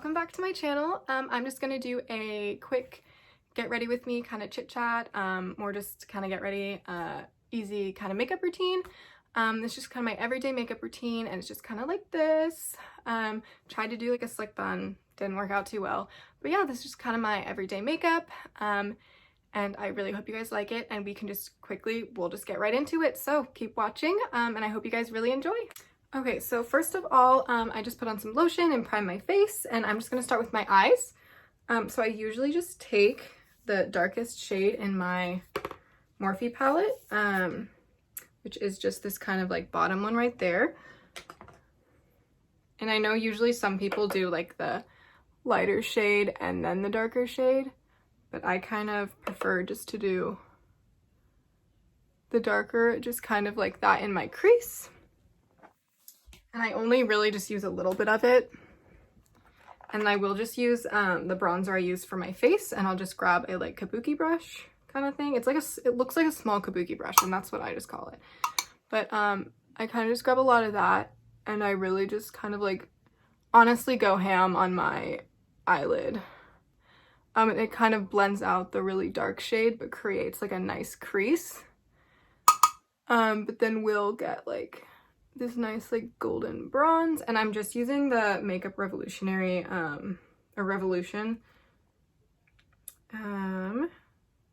welcome back to my channel. I'm just gonna do a quick get ready with me kind of chit chat, more just kind of get ready, easy kind of makeup routine. This is just kind of my everyday makeup routine, and it's just kind of like this. Tried to do like a slick bun, didn't work out too well, but yeah, this is just kind of my everyday makeup. And I really hope you guys like it, and we'll just get right into it. So keep watching, and I hope you guys really enjoy. Okay, so first of all, I just put on some lotion and prime my face, and I'm just gonna start with my eyes. So I usually just take the darkest shade in my Morphe palette, which is just this kind of like bottom one right there. And I know usually some people do like the lighter shade and then the darker shade, but I kind of prefer just to do the darker, just kind of like that in my crease. And I only really just use a little bit of it. And I will just use the bronzer I use for my face, and I'll just grab a like kabuki brush kind of thing. It looks like a small kabuki brush, and that's what I just call it. But I kind of just grab a lot of that, and I really just kind of like honestly go ham on my eyelid. It kind of blends out the really dark shade, but creates like a nice crease. But then we'll get like this nice like golden bronze, and I'm just using the Makeup Revolutionary Revolution.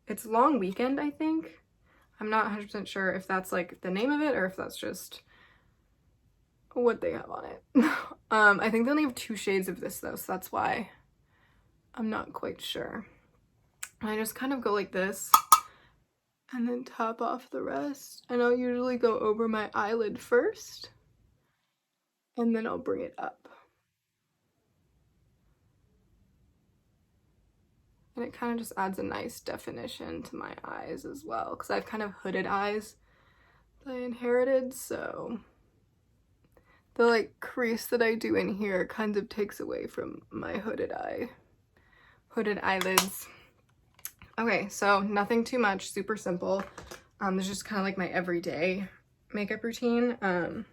It's Long Weekend, I think. I'm not 100% sure if that's like the name of it or if that's just what they have on it. I think they only have 2 shades of this though, so that's why I'm not quite sure. And I just kind of go like this and then top off the rest, and I'll usually go over my eyelid first and then I'll bring it up. And it kind of just adds a nice definition to my eyes as well, because I have kind of hooded eyes that I inherited, so the like crease that I do in here kind of takes away from my hooded eyelids. Okay, so nothing too much, super simple. This is just kind of like my everyday makeup routine. Then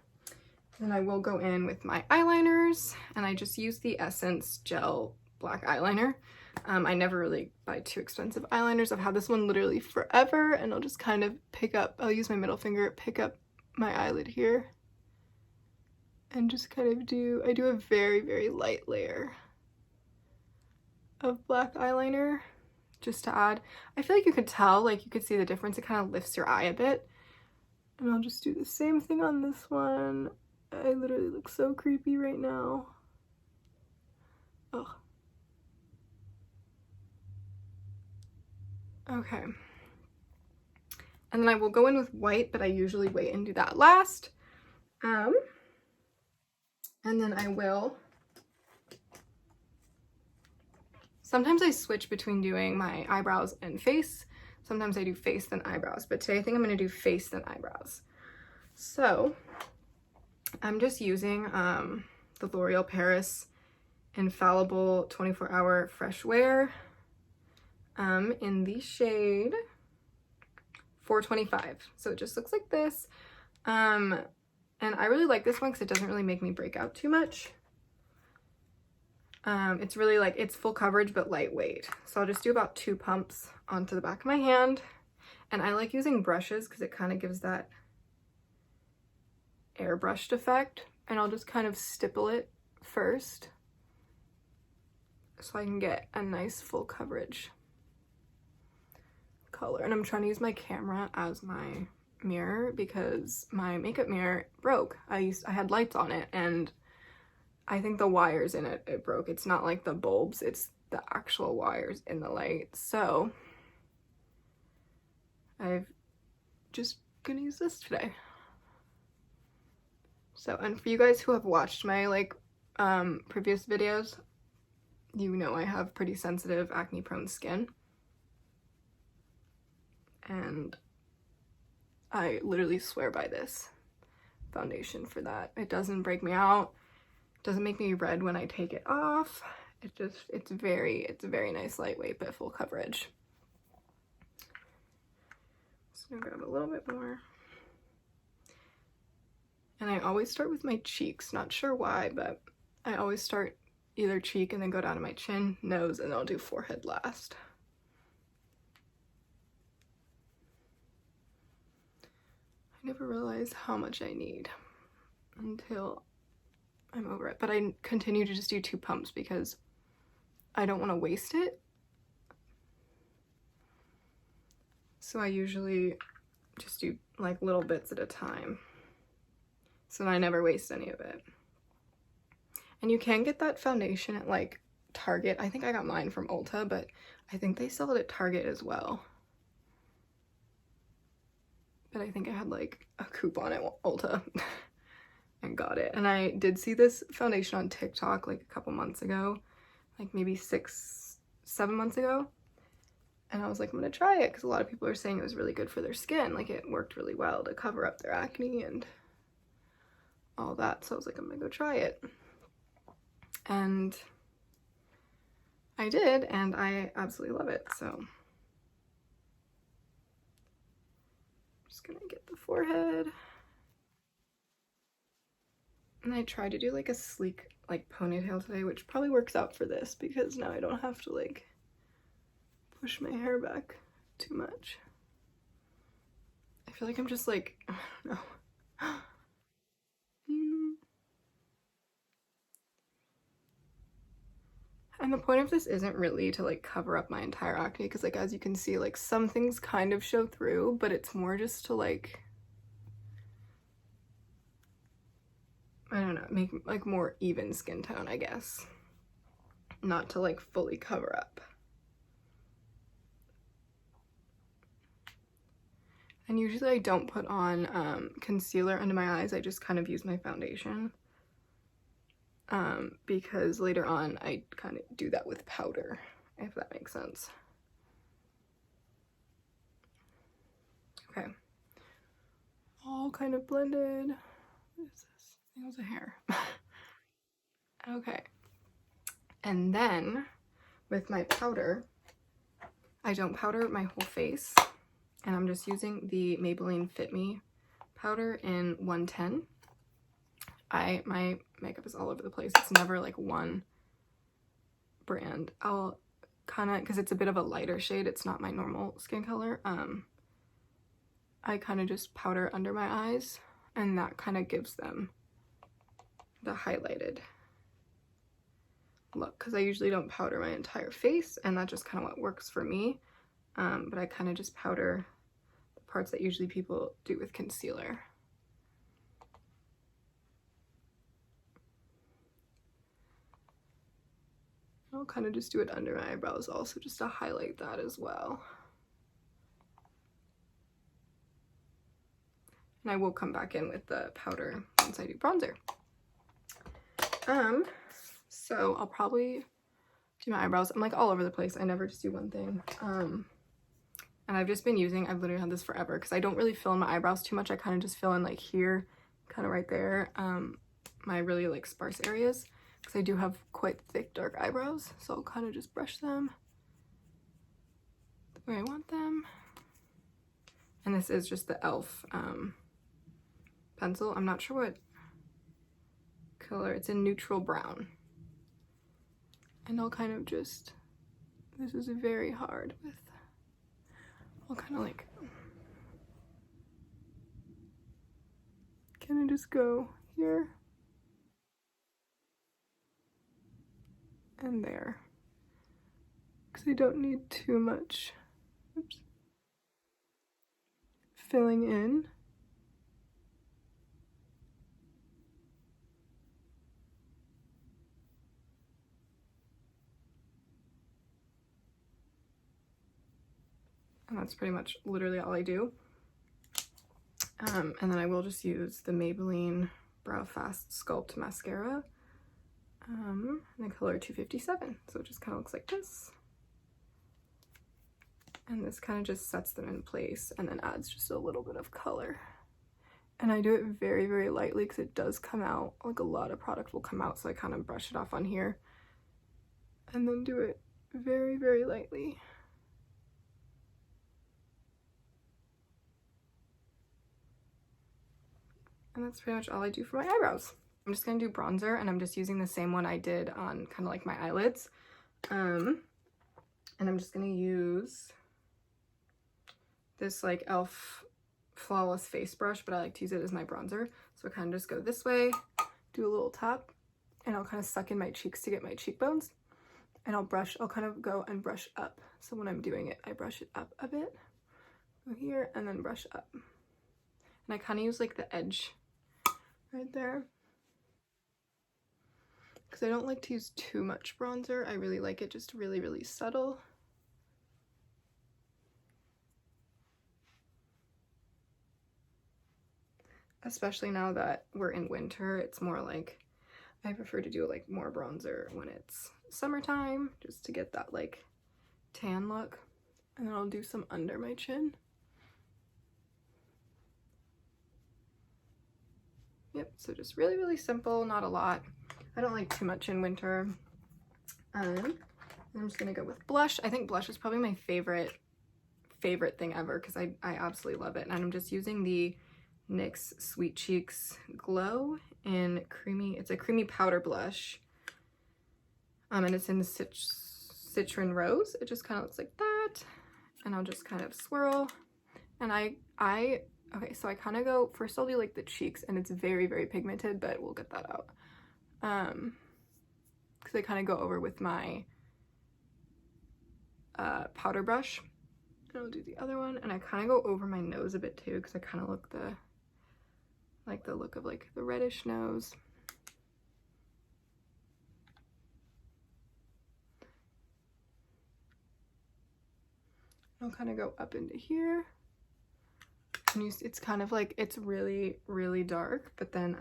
I will go in with my eyeliners, and I just use the Essence Gel Black Eyeliner. I never really buy too expensive eyeliners. I've had this one literally forever, and I'll just kind of I'll use my middle finger, pick up my eyelid here, and just kind of I do a very, very light layer of black eyeliner, just to add. I feel like you could tell, like you could see the difference. It kind of lifts your eye a bit. And I'll just do the same thing on this one. I literally look so creepy right now. Ugh. Okay. And then I will go in with white, but I usually wait and do that last. And then I will... Sometimes I switch between doing my eyebrows and face. Sometimes I do face then eyebrows, but today I think I'm going to do face then eyebrows. So I'm just using the L'Oreal Paris Infallible 24-Hour Fresh Wear in the shade 425. So it just looks like this. And I really like this one because it doesn't really make me break out too much. It's really like, it's full coverage but lightweight. So I'll just do about 2 pumps onto the back of my hand. And I like using brushes because it kind of gives that airbrushed effect. And I'll just kind of stipple it first so I can get a nice full coverage color. And I'm trying to use my camera as my mirror because my makeup mirror broke. I had lights on it, and I think the wires in it broke. It's not like the bulbs, it's the actual wires in the light. So I've just gonna use this today. So, and for you guys who have watched my like previous videos, you know I have pretty sensitive acne prone skin. And I literally swear by this foundation for that. It doesn't break me out. Doesn't make me red when I take it off. It's very nice, lightweight, but full coverage. Just gonna grab a little bit more. And I always start with my cheeks. Not sure why, but I always start either cheek and then go down to my chin, nose, and then I'll do forehead last. I never realized how much I need until I'm over it, but I continue to just do 2 pumps because I don't want to waste it. So I usually just do like little bits at a time, so I never waste any of it. And you can get that foundation at like Target. I think I got mine from Ulta, but I think they sell it at Target as well. But I think I had like a coupon at Ulta and got it. And I did see this foundation on TikTok like a couple months ago, like maybe 6-7 months ago. And I was like, I'm gonna try it because a lot of people are saying it was really good for their skin. Like it worked really well to cover up their acne and all that. So I was like, I'm gonna go try it. And I did, and I absolutely love it. So I'm just gonna get the forehead. And I tried to do like a sleek like ponytail today, which probably works out for this because now I don't have to like push my hair back too much. I feel like I'm just like, I don't know. And the point of this isn't really to like cover up my entire acne because like as you can see, like some things kind of show through, but it's more just to like, I don't know, make like more even skin tone, I guess. Not to like fully cover up. And usually I don't put on concealer under my eyes. I just kind of use my foundation. Because later on I kind of do that with powder, if that makes sense. Okay. All kind of blended. What is this? I think it was a hair. Okay. And then with my powder, I don't powder my whole face, and I'm just using the Maybelline Fit Me powder in 110. My makeup is all over the place. It's never like one brand. I'll kind of, because it's a bit of a lighter shade, it's not my normal skin color, I kind of just powder under my eyes, and that kind of gives them the highlighted look, because I usually don't powder my entire face, and that's just kind of what works for me. But I kind of just powder the parts that usually people do with concealer. I'll kind of just do it under my eyebrows also, just to highlight that as well. And I will come back in with the powder once I do bronzer. So I'll probably do my eyebrows. I'm like all over the place. I never just do one thing. And I've just been using, I've literally had this forever because I don't really fill in my eyebrows too much. I kind of just fill in like here, kind of right there, my really like sparse areas, because I do have quite thick dark eyebrows. So I'll kind of just brush them the way I want them. And this is just the E.L.F. Pencil. I'm not sure what color. It's in neutral brown. And I'll kind of just, this is very hard with, I'll kind of like, kind of just go here and there, because I don't need too much, oops, filling in. And that's pretty much literally all I do. And then I will just use the Maybelline Brow Fast Sculpt Mascara in the color 257. So it just kind of looks like this. And this kind of just sets them in place and then adds just a little bit of color. And I do it very, very lightly because it does come out, like a lot of product will come out, so I kind of brush it off on here. And then do it very, very lightly. And that's pretty much all I do for my eyebrows. I'm just gonna do bronzer, and I'm just using the same one I did on kind of like my eyelids. And I'm just gonna use this like E.L.F. Flawless face brush, but I like to use it as my bronzer. So I kind of just go this way, do a little tap, and I'll kind of suck in my cheeks to get my cheekbones. And I'll kind of go and brush up. So when I'm doing it, I brush it up a bit. Go here and then brush up. And I kind of use like the edge right there. Because I don't like to use too much bronzer. I really like it just really, really subtle. Especially now that we're in winter, it's more like, I prefer to do like more bronzer when it's summertime, just to get that like tan look. And then I'll do some under my chin. Yep, so just really, really simple, not a lot. I don't like too much in winter. I'm just gonna go with blush. I think blush is probably my favorite thing ever because I absolutely love it. And I'm just using the NYX Sweet Cheeks Glow in creamy, it's a creamy powder blush. And it's in the Citrine Rose. It just kind of looks like that. And I'll just kind of swirl. And okay, so I kind of go, first I'll do like the cheeks, and it's very, very pigmented, but we'll get that out. Because I kind of go over with my powder brush. And I'll do the other one, and I kind of go over my nose a bit too, because I kind of look the look of like the reddish nose. I'll kind of go up into here. And it's kind of like, it's really, really dark, but then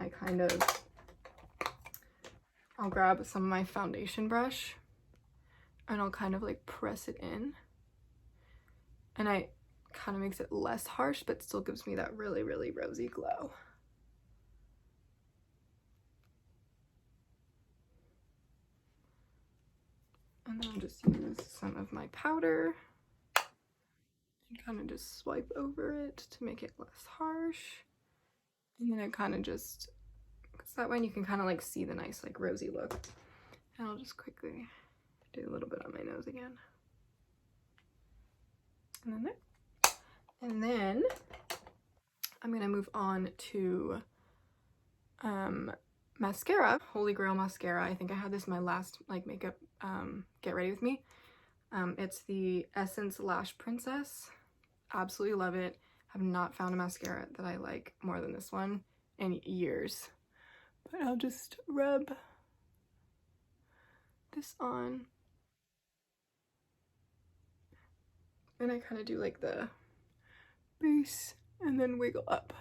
I'll grab some of my foundation brush and I'll kind of like press it in. And I kind of makes it less harsh, but still gives me that really, really rosy glow. And then I'll just use some of my powder and kind of just swipe over it to make it less harsh. And then I kind of just, because that way you can kind of like see the nice like rosy look. And I'll just quickly do a little bit on my nose again. And then there. And then I'm gonna move on to mascara, Holy Grail mascara. I think I had this in my last like makeup get ready with me. It's the Essence Lash Princess. Absolutely love it. Have not found a mascara that I like more than this one in years. But I'll just rub this on. And I kind of do like the base and then wiggle up.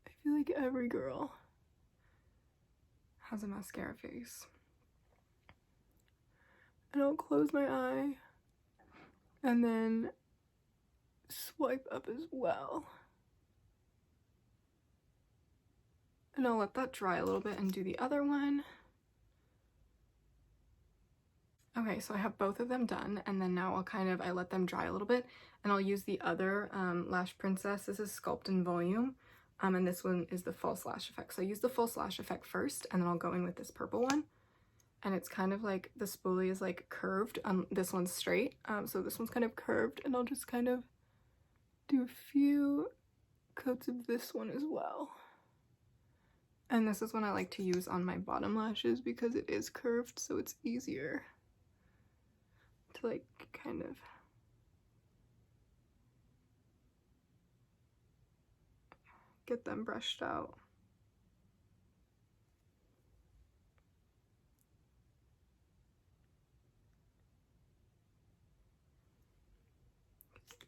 I feel like every girl has a mascara face. And I'll close my eye and then swipe up as well. And I'll let that dry a little bit and do the other one. Okay, so I have both of them done, and then now I let them dry a little bit, and I'll use the other Lash Princess. This is Sculpt in Volume, and this one is the False Lash Effect. So I use the False Lash Effect first, and then I'll go in with this purple one. And it's kind of like, the spoolie is like curved, this one's straight, so this one's kind of curved, and I'll just kind of do a few coats of this one as well. And this is one I like to use on my bottom lashes because it is curved, so it's easier to like kind of get them brushed out.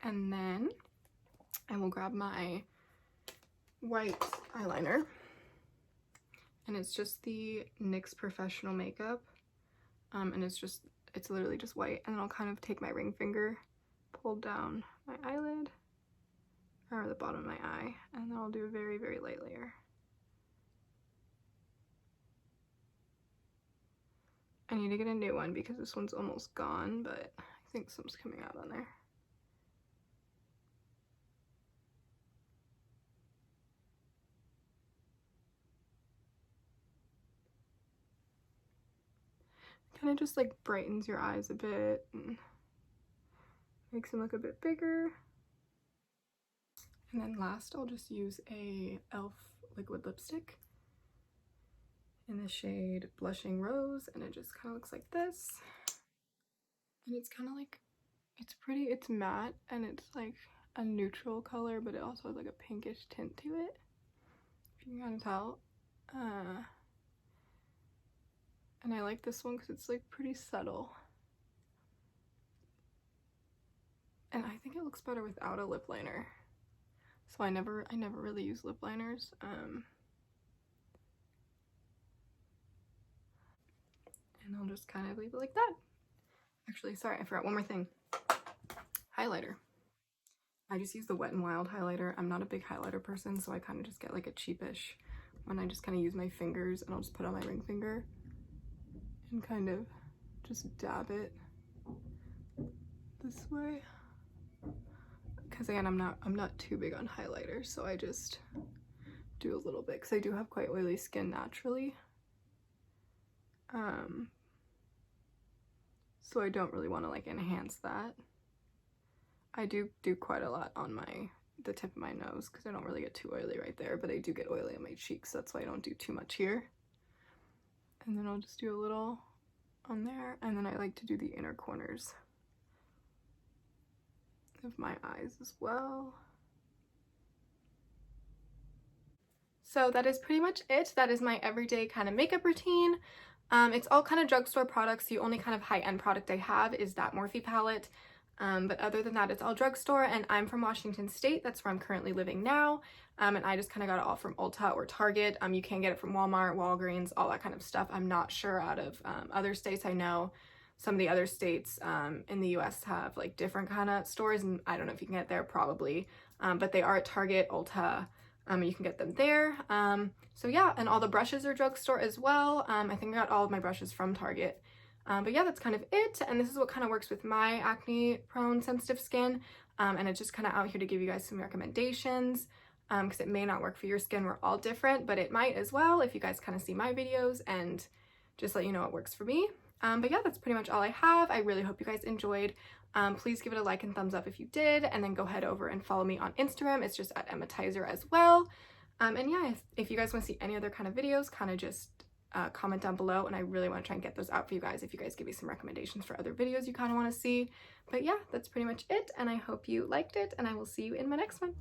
And then I will grab my white eyeliner, and it's just the NYX Professional Makeup, and it's literally just white. And then I'll kind of take my ring finger, pull down my eyelid, or the bottom of my eye, and then I'll do a very, very light layer. I need to get a new one because this one's almost gone, but I think some's coming out on there. kind of just like brightens your eyes a bit and makes them look a bit bigger. And then last, I'll just use a E.L.F. liquid lipstick in the shade Blushing Rose, and it just kind of looks like this. And it's kind of like, it's pretty, it's matte, and it's like a neutral color, but it also has like a pinkish tint to it, if you can kind of tell. And I like this one because it's like pretty subtle. And I think it looks better without a lip liner. So I never really use lip liners. And I'll just kind of leave it like that. Actually, sorry, I forgot one more thing. Highlighter. I just use the Wet n Wild highlighter. I'm not a big highlighter person, so I kind of just get like a cheapish one. I just kind of use my fingers, and I'll just put on my ring finger and kind of just dab it this way. Because again, I'm not too big on highlighter, so I just do a little bit because I do have quite oily skin naturally. So I don't really want to like enhance that. I do quite a lot on the tip of my nose because I don't really get too oily right there, but I do get oily on my cheeks, so that's why I don't do too much here. And then I'll just do a little on there, and then I like to do the inner corners of my eyes as well. So that is pretty much it. That is my everyday kind of makeup routine. It's all kind of drugstore products. The only kind of high-end product I have is that Morphe palette. But other than that, it's all drugstore, and I'm from Washington State. That's where I'm currently living now. And I just kind of got it all from Ulta or Target. You can get it from Walmart, Walgreens, all that kind of stuff. I'm not sure out of other states. I know some of the other states in the US have like different kind of stores, and I don't know if you can get there, probably. But they are at Target, Ulta, you can get them there. So yeah, and all the brushes are drugstore as well. I think I got all of my brushes from Target. But yeah, that's kind of it, and this is what kind of works with my acne prone sensitive skin, and it's just kind of out here to give you guys some recommendations, because it may not work for your skin. We're all different, but it might as well if you guys kind of see my videos and just let you know what works for me. But yeah, that's pretty much all I have. I really hope you guys enjoyed. Please give it a like and thumbs up if you did, and then go head over and follow me on Instagram. It's just at Tyzzer as well. And yeah, if you guys want to see any other kind of videos, kind of just comment down below, and I really want to try and get those out for you guys if you guys give me some recommendations for other videos you kind of want to see. But yeah, that's pretty much it, and I hope you liked it, and I will see you in my next one.